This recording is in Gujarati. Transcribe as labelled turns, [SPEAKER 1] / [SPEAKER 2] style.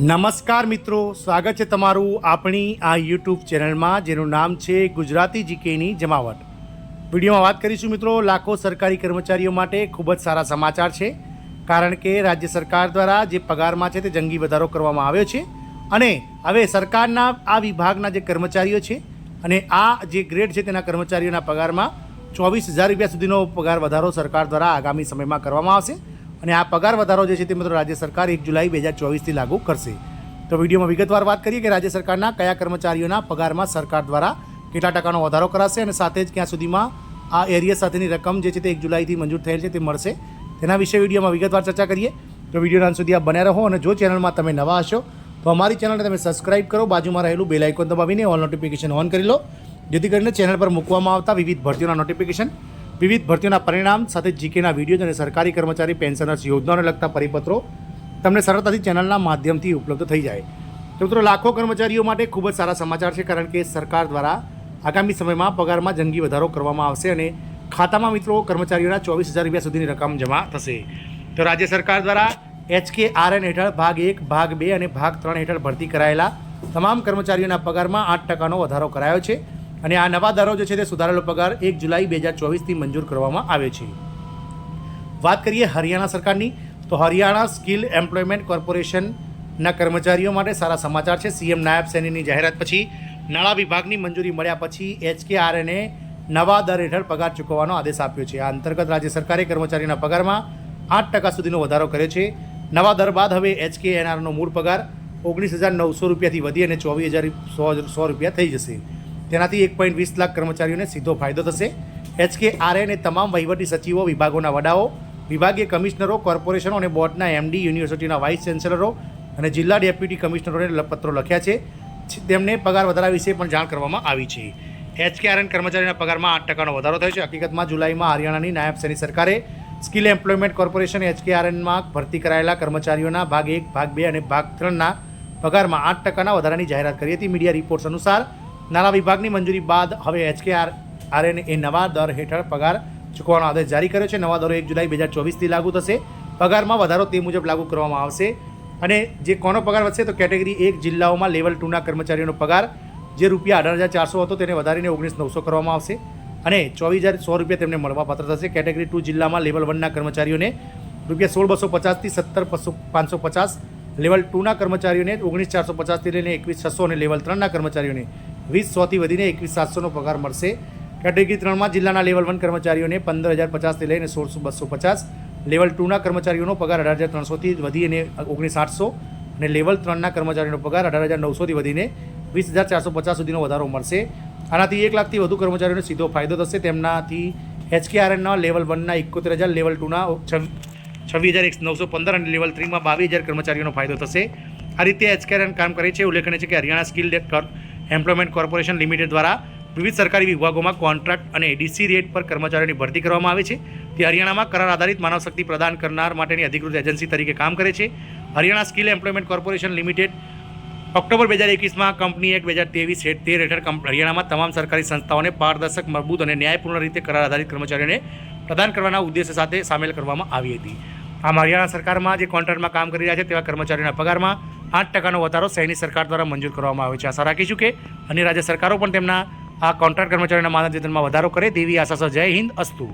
[SPEAKER 1] નમસ્કાર મિત્રો, સ્વાગત છે તમારું આપણી આ યુટ્યુબ ચેનલમાં જેનું નામ છે ગુજરાતી જીકેની જમાવટ. વિડીયોમાં વાત કરીશું મિત્રો, લાખો સરકારી કર્મચારીઓ માટે ખૂબ જ સારા સમાચાર છે. કારણ કે રાજ્ય સરકાર દ્વારા જે પગારમાં છે તે જંગી વધારો કરવામાં આવ્યો છે અને હવે સરકારના આ વિભાગના જે કર્મચારીઓ છે અને આ જે ગ્રેડ છે તેના કર્મચારીઓના પગારમાં 24,000 રૂપિયા સુધીનો પગાર વધારો સરકાર દ્વારા આગામી સમયમાં કરવામાં આવશે. અને આ પગાર વધારો જે છે તે મિત્રો રાજ્ય સરકાર 1 જુલાઈ 2024થી લાગુ કરશે. તો વિડીયોમાં વિગતવાર વાત કરીએ કે રાજ્ય સરકારના કયા કર્મચારીઓના પગારમાં સરકાર દ્વારા કેટલા ટકાનો વધારો કરાશે અને સાથે જ ક્યાં સુધીમાં આ એરિયર સાથેની રકમ જે છે તે 1 જુલાઈથી મંજૂર થયેલ છે તે મળશે, તેના વિશે વિડીયોમાં વિગતવાર ચર્ચા કરીએ. તો વિડીયોના અંત સુધી આપ બન્યા રહો અને જો ચેનલમાં તમે નવા હશો તો અમારી ચેનલને તમે સબસ્ક્રાઇબ કરો, બાજુમાં રહેલું બેલ આઇકોન દબાવીને ઓલ નોટિફિકેશન ઓન કરી લો, જેથી કરીને ચેનલ પર મૂકવામાં આવતા વિવિધ ભરતીઓના નોટિફિકેશન, વિવિધ ભરતીઓના પરિણામ સાથે જીકેના વિડીયો અને સરકારી કર્મચારી પેન્શનર્સ યોજનાઓને લગતા પરિપત્રો તમને સરળતાથી ચેનલના માધ્યમથી ઉપલબ્ધ થઈ જાય. તો મિત્રો, લાખો કર્મચારીઓ માટે ખૂબ જ સારા સમાચાર છે, કારણ કે સરકાર દ્વારા આગામી સમયમાં પગારમાં જંગી વધારો કરવામાં આવશે અને ખાતામાં મિત્રો કર્મચારીઓના 24,000 રૂપિયા સુધીની રકમ જમા થશે. તો રાજ્ય સરકાર દ્વારા HKRN હેઠળ ભાગ 1, ભાગ 2 અને ભાગ 3 હેઠળ ભરતી કરાયેલા તમામ કર્મચારીઓના પગારમાં 8% વધારો કરાયો છે અને આ નવા દરો જે છે તે સુધારેલો પગાર 1 જુલાઈ 2024થી મંજૂર કરવામાં આવ્યો છે. વાત કરીએ હરિયાણા સરકારની, તો હરિયાણા સ્કિલ એમ્પ્લોયમેન્ટ કોર્પોરેશનના કર્મચારીઓ માટે સારા સમાચાર છે. સીએમ નાયબ સૈનીની જાહેરાત પછી નાણાં વિભાગની મંજૂરી મળ્યા પછી HKRNએ નવા દર હેઠળ પગાર ચૂકવવાનો આદેશ આપ્યો છે. આ અંતર્ગત રાજ્ય સરકારે કર્મચારીઓના પગારમાં 8% સુધીનો વધારો કર્યો છે. નવા દર બાદ હવે HKNRનો મૂળ પગાર 19,900 રૂપિયાથી વધી અને 24,100 રૂપિયા થઈ જશે. તેનાથી 1.20 લાખ કર્મચારીઓને સીધો ફાયદો થશે. HKRN એ તમામ વહીવટી સચિવો, વિભાગોના વડાઓ, વિભાગીય કમિશનરો, કોર્પોરેશનો અને બોર્ડના MD, યુનિવર્સિટીના વાઇસ ચાન્સેલરો અને જિલ્લા ડેપ્યુટી કમિશનરોને પત્રો લખ્યા છે. તેમને પગાર વધારા વિશે પણ જાણ કરવામાં આવી છે. HKRN કર્મચારીના પગારમાં 8%નો વધારો થયો છે. હકીકતમાં જુલાઈમાં હરિયાણાની નાયબ સૈની સરકારે સ્કિલ એમ્પ્લોયમેન્ટ કોર્પોરેશન HKRNમાં ભરતી કરાયેલા કર્મચારીઓના ભાગ 1, ભાગ 2 અને ભાગ 3ના પગારમાં 8%ના વધારાની જાહેરાત કરી હતી. મીડિયા રિપોર્ટ્સ અનુસાર નાણાં વિભાગની મંજૂરી બાદ હવે HKRN એ નવા દર હેઠળ પગાર ચૂકવવાનો આદેશ જારી કર્યો છે. નવા દરો 1 જુલાઈ 2024થી લાગુ થશે. પગારમાં વધારો તે મુજબ લાગુ કરવામાં આવશે અને જે કોનો પગાર વધશે તો કેટેગરી 1 જિલ્લાઓમાં લેવલ 2ના કર્મચારીઓનો પગાર જે રૂપિયા 18,400 હતો તેને વધારીને 19,900 કરવામાં આવશે અને 24,100 રૂપિયા તેમને મળવાપાત્ર થશે. કેટેગરી 2 જિલ્લામાં લેવલ 1ના કર્મચારીઓને રૂપિયા 16,250થી 17,550, લેવલ 2ના કર્મચારીઓને 19,450થી લઈને 21,600 અને લેવલ 3ના કર્મચારીઓને 20,100થી વધીને 21,700નો પગાર મળશે. કેટેગરી 3માં જિલ્લાના લેવલ 1 કર્મચારીઓને 15,050થી લઈને 16,250, લેવલ 2ના કર્મચારીઓનો પગાર 18,300થી વધી અને 19,800 અને લેવલ 3ના કર્મચારીઓનો પગાર 18,900થી વધીને 20,450 સુધીનો વધારો મળશે. આનાથી 1 લાખથી વધુ કર્મચારીઓને સીધો ફાયદો થશે. તેમનાથી HKRNના લેવલ 1ના 71,000, લેવલ 2ના 26,915 અને લેવલ 3માં 22,000 કર્મચારીઓનો ફાયદો થશે. આ રીતે HKRN કામ કરે છે. ઉલ્લેખનીય છે કે Haryana skill employment corporation limited દ્વારા વિવિધ સરકારી વિભાગોમાં કોન્ટ્રાક્ટ અને DC રેટ પર કર્મચારીઓની ભરતી કરવામાં આવે છે. તે હરિયાણામાં કરાર આધારિત માનવ શક્તિ પ્રદાન કરનાર માટેની અધિકૃત એજન્સી તરીકે કામ કરે છે. Haryana skill employment corporation limited October 2021માં કંપની એક્ટ 2013 હેઠળ હરિયાણામાં તમામ સરકારી સંસ્થાઓને પારદર્શક, મજબૂત અને ન્યાયપૂર્ણ રીતે કરાર આધારિત કર્મચારીઓને પ્રદાન કરવાના ઉદ્દેશ્ય સાથે સામેલ કરવામાં આવી હતી. આમ હરિયાણા સરકારમાં જે કોન્ટ્રાક્ટમાં કામ કરી રહ્યા છે તેવા કર્મચારીઓના પગારમાં 8%નો વધારો સૈની સરકાર દ્વારા મંજૂર કરવામાં આવ્યો છે. આશા રાખીશું કે અન્ય રાજ્ય સરકારો પણ તેમના આ કોન્ટ્રાક્ટ કર્મચારીઓના માનદ વેતનમાં વધારો કરે તેવી આશા. જય હિન્દ, અસ્તુ.